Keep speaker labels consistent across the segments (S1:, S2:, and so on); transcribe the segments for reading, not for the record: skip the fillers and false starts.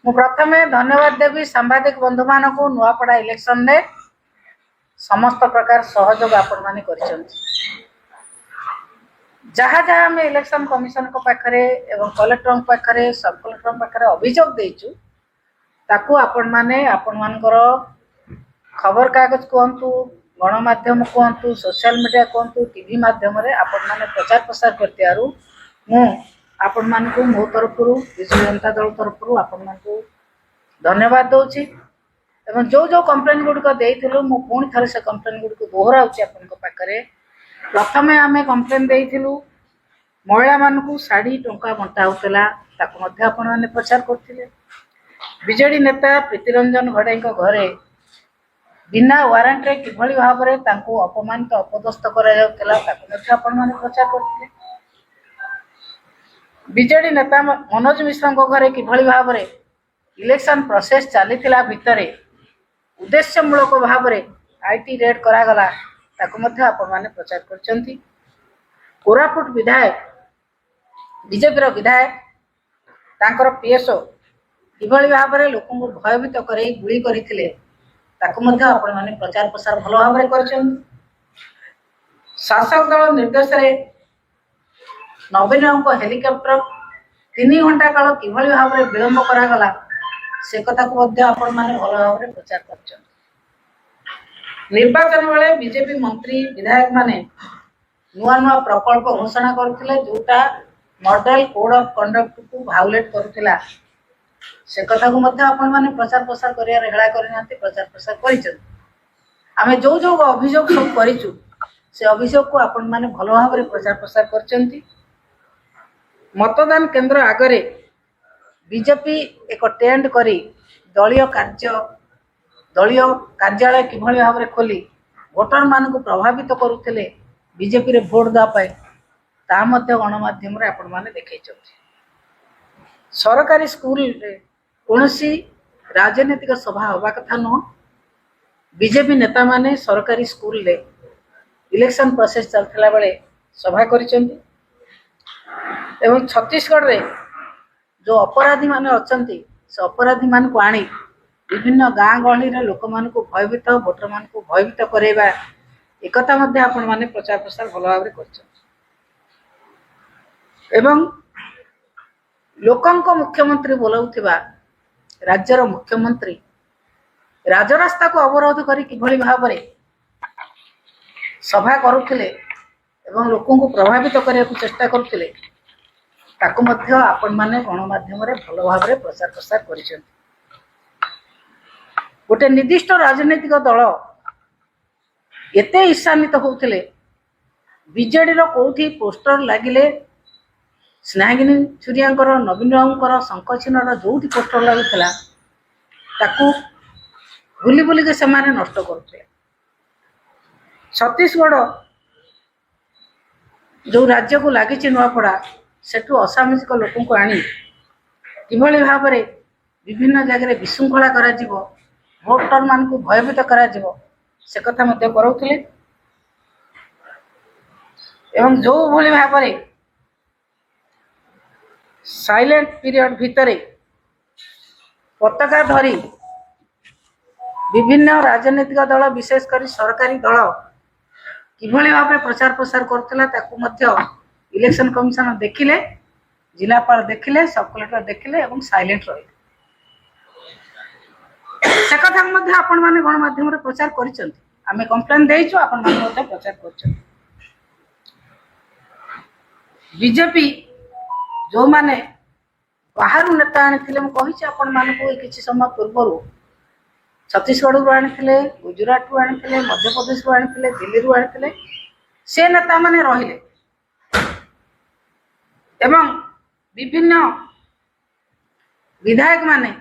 S1: मु प्रथमे धन्यवाद देवी सांबादिक बंधु मान को नुआपड़ा इलेक्शन में समस्त प्रकार सहयोग आपण माने करिसंती। जहाँ जहाँ आम इलेक्शन कमिशन को पाखरे एवं कलेक्टर पाखरे सब कलेक्टर पाखरे अभियोग देचु ताकू आपण माने आपण मानकर खबर कागज कहतु गणमाध्यम कहतु सोशल मीडिया कहतु टीवी माध्यम रे आपण माने प्रचार प्रसार करतियारु मु आपण मान को मो तरफ विजु जनता दल तरफ आपण मान को धन्यवाद दउची एवं जो जो कंप्लेन गुड़िक देइथिलु मु पुणी थरे से कंप्लेन गुड़िक दोहराउची आपण को पाखरे। प्रथमे आमे कंप्लेन देइथिलु महिला मान को साड़ी टंका बंटा होतला ताको मध्ये आपण माने प्रचार करथिले। बीजेडी नेता प्रीतिरंजन घड़ाई घरे बिना वारंट रे किभली भाव रे तांको अपमानित अपदस्थ करा जाउतला ताको मध्ये आपण माने प्रचार करथिले। बीजेडी नेता मनोज मिश्र घरे किभली भाव रे इलेक्शन प्रोसेस चलीथिला भितरे उद्देश्यमूलक भाव रे आईटी रेड करा गला ताको मध्ये आपण माने प्रचार करचंती। कोरापुट विधायक बीजेपी रो विधायक तांकर पीएसओ किभली भाव रे लोकन को भयभीत करे गुली करिथिले ताको मध्ये आपण माने प्रचार प्रसार भलो भाव रे करचंती। शासक दल निर्देश रे नवीन को हेलिकॉप्टर 3 घंटा काल किभली भाव रे विलंब करा गला से कथा को मध्ये आपण माने भलो भाव रे प्रचार करचंती। निर्वाचन बेले बीजेपी मंत्री विधायक माने नुआ नुआ प्रकल्प घोषणा करथिले जोटा मॉडल कोड ऑफ कंडक्ट को भायोलेट करथिला से कथा को मध्ये आपण माने प्रचार प्रसार करिया हेळा करिनांती प्रचार प्रसार करिछन। आमे जो जो अभियोग सब करिछु से अभियोग को आपण माने भलो भाव रे प्रचार प्रसार करचंती। मतदान केंद्र आगरे बीजेपी एक टेंट करी दलीय कार्यालय किभली भाव में खोली भोटर मान को प्रभावित करुले बीजेपी रे भोट दा पाए ता मध्य गणमाध्यम रे आपण माने देखै छथि। सरकारी स्कूल रे कोनसी राजनीतिक सभा होबा कथा न बीजेपी नेता माने सरकारी स्कूल रे इलेक्शन प्रोसेस चलथिला बेले सभा करिसंती एवं छत्तीसगढ़ रे जो अपराधी माने अछंती से अपराधी मान को आनी विभिन्न गाँ गहली रे लोक मान को भयभीत भोटर मान को भयभीत करेबा एकता मध्ये आपण माने प्रचार प्रसार भलो भाव रे करछ एवं लोकंक मुख्यमंत्री बोलाउथिबा राज्यर मुख्यमंत्री राजरास्ता को अवरोध करी किभली भाव रे सभा करुथिले एवं लोकन को प्रभावित करिया को चेष्टा करुथिले ताको मध्ये आपण माने गणमाध्यम रे भलो भाव रे प्रचार प्रसार करिसथि। गोटे निर्दिष्ट राजनीतिक दल एते ईर्षान्वित होउथिले बीजेडी रो कोठी पोस्टर लागिले स्नेहागिनी छुरियांकर नवीन राउंकर शंखचिन्हर जोठी पोस्टर लागुथला ताकू बुली बुली के समाने नष्ट करथे। छत्तीसगढ़ जो राज्य को लगी नुआपड़ा सेठू असामाजिक लोक को आनी किभली भाव में विभिन्न जगह विशृंखला करा जिवो भोटर मान को भयभीत करा जिवो से कथा मध्य करौथिले एवं जो भली भाव में साइलेंट पीरियड भितरे पताका धरी विभिन्न राजनीतिक दल विशेषकर सरकारी दल किभली भाव में प्रचार प्रसार करथिला ताकू मध्य इलेक्शन कमिशन देखिले जिलापाल देखिले सब कलेक्टर देखिले एवं साइलेंट रही से कथा मध्य आपण माने गणमाध्यम रे प्रचार करिसंती। आमे कंप्लेन देइछु आपण माने मध्य प्रचार करछन। बीजेपी जो माने बाहर नेता आनिथिले म कहिछि आपण माने को किछि समय पूर्व छत्तीसगढ़ रु आनिथिले गुजरात रु आनिथिले मध्य प्रदेश रु आनिथिले दिल्ली रु आनिथिले से नेता माने रहिले एवं विभिन्न विधायक माने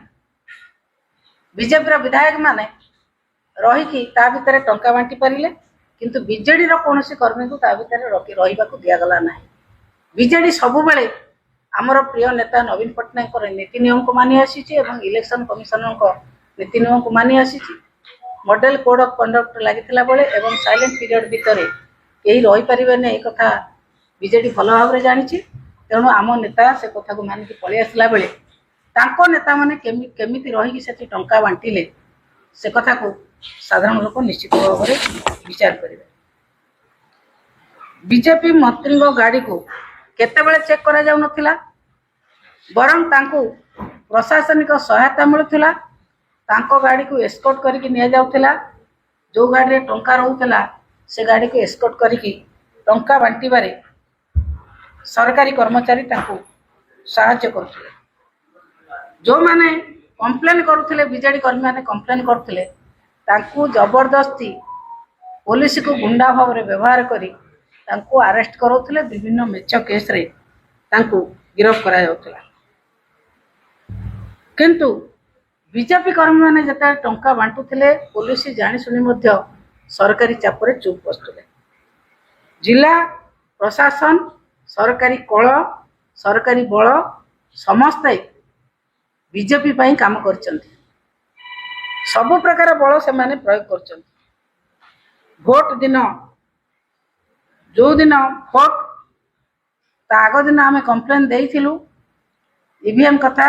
S1: बीजेपी विधायक माने रही कि ता भितर टंका बांटी पारिले किंतु बीजेडी रो कोनोसी कर्मी को ता भितर रहिबा को दिया गला नाही। बीजेडी सब बेले हमर प्रिय नेता नवीन पटनायक को नीति नियम को मानि आसीछि एवं इलेक्शन कमिशनर को नीति नियम को मानि आसीछि। मॉडल कोड ऑफ कंडक्ट लागिथिला बेले एवं साइलेंट पीरियड भितर केही रही परिबे नै एक कथा बीजेडी भलो भाव रे जानिछि। तेणु आम नेता से कथा को मानिक पलि आसला बेले तांको नेता माने केमिति रही सेठी टंका बांटिले से कथा को साधारण लोक निश्चित भाव में विचार करेंगे। बीजेपी मंत्री गाड़ी को केतेबेले चेक करा जाउ नथिला, बरं तांको प्रशासनिक सहायता मिलुथिला। तांको गाड़ी को एस्कॉर्ट करके निया जाउथिला। जो गाड़ी रे टंका रहउथिला से गाड़ी को एस्कॉर्ट करके टंका बांटिबारे सरकारी कर्मचारी तांको सहायता करथिले। जो माने कंप्लेन करुथिले, बीजेडी कर्मी माने कंप्लेन करुथिले, तांको जबरदस्ती पुलिस को गुंडा भाव में व्यवहार करी तांको अरेस्ट करूथिले। विभिन्न मेच केस रे तांको गिरफ्त करा जाउथिला। किंतु बीजेपी कर्मी माने जता टंका बांटुथिले पुलिस जानी सुनी मध्य सरकारी चापरे चुप बसुले। जिला प्रशासन, सरकारी कल, सरकारी बल समस्ते बीजेपी पाई काम करचंती। सब प्रकार बल से माने प्रयोग करचंती। भोट दिन जो दिन भोट ता आग दिन आम कंप्लेन देइथिलु ईवीएम कथा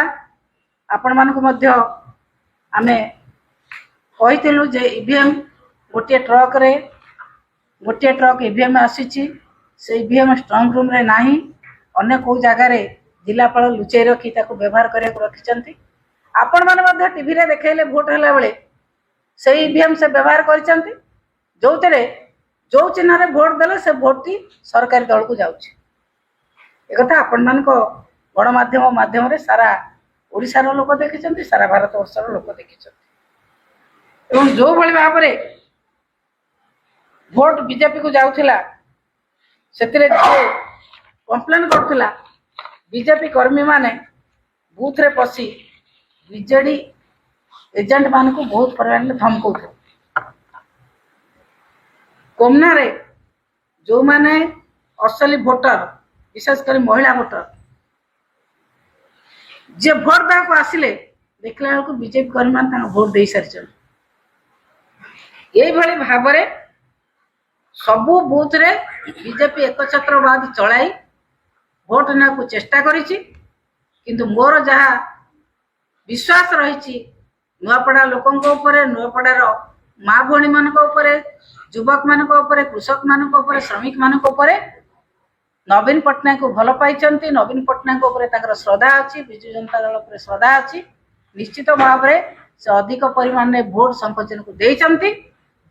S1: आपण मानकु मध्य आमे कहिथिलु जे ईवीएम गोटे ट्रक ईवीएम आसीची। से ईवीएम स्ट्रांग रूम रे नाही, अन्य को जगह रे जिलापाल लुचै रखी ताको व्यवहार करिया को रखिचंती। आपण माने मध्य टीवी रे देखेले भोट हला बेले से ईवीएम से व्यवहार करिचंती। जोतरे जो चिन्ह रे भोट देले से भोट टी सरकारी दल को जाउची। ए कथा आपण मानको गणमाध्यम माध्यम रे सारा ओडिसा रो लोक देखिचंती, सारा भारत वर्ष रो लोक देखिचंती। एवं जो भली भाव रे भोट बीजेपी को जाउथिला सेतिरे कंप्लेन करथिला बीजेपी कर्मी माने बूथ रे पसी बीजेडी एजेंट मान को बहुत परिमाण में धमकौथे। कोमना रे जो माने असली वोटर विशेषकर महिला वोटर जे भोट दाको आसिले देखला बेलू बीजेपी कर्मी मान भोट दे सारी। यही भाव में सबू बूथ रे बीजेपी एकछत्रवाद चलाई भोट ना को चेष्टा करिछि। किंतु मोर जहा विश्वास रही नुआपड़ा लोकंक उपरे, नुआपड़ार माँ भौणी मान युवक मान कृषक मान श्रमिक मान नवीन पट्टनायक को भल पाई। नवीन पट्टनायक उपर श्रद्धा अच्छी, विजु जनता दल पर श्रद्धा अच्छी। निश्चित भाव में से अधिक परिमाण में भोट संकोचन को देइचंती।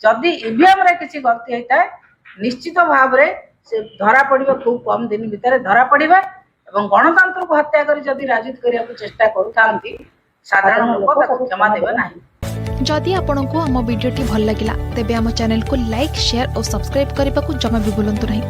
S1: जदि ईवीएम रे किसी गलती होता है निश्चित भाव में से धरा पड़िबा, खूब कम दिन भितर धरा पड़िबा। एवं गणतंत्र को हत्या करी जदि राजनीति करिया को चेष्टा करूथांती साधारण लोक ताको क्षमा देबा नाही।
S2: जदि आपंक आम भिडी भल लगा तेब आम चैनल को लाइक, शेयर और सब्सक्राइब करने को जमा भी भूलु नहीं।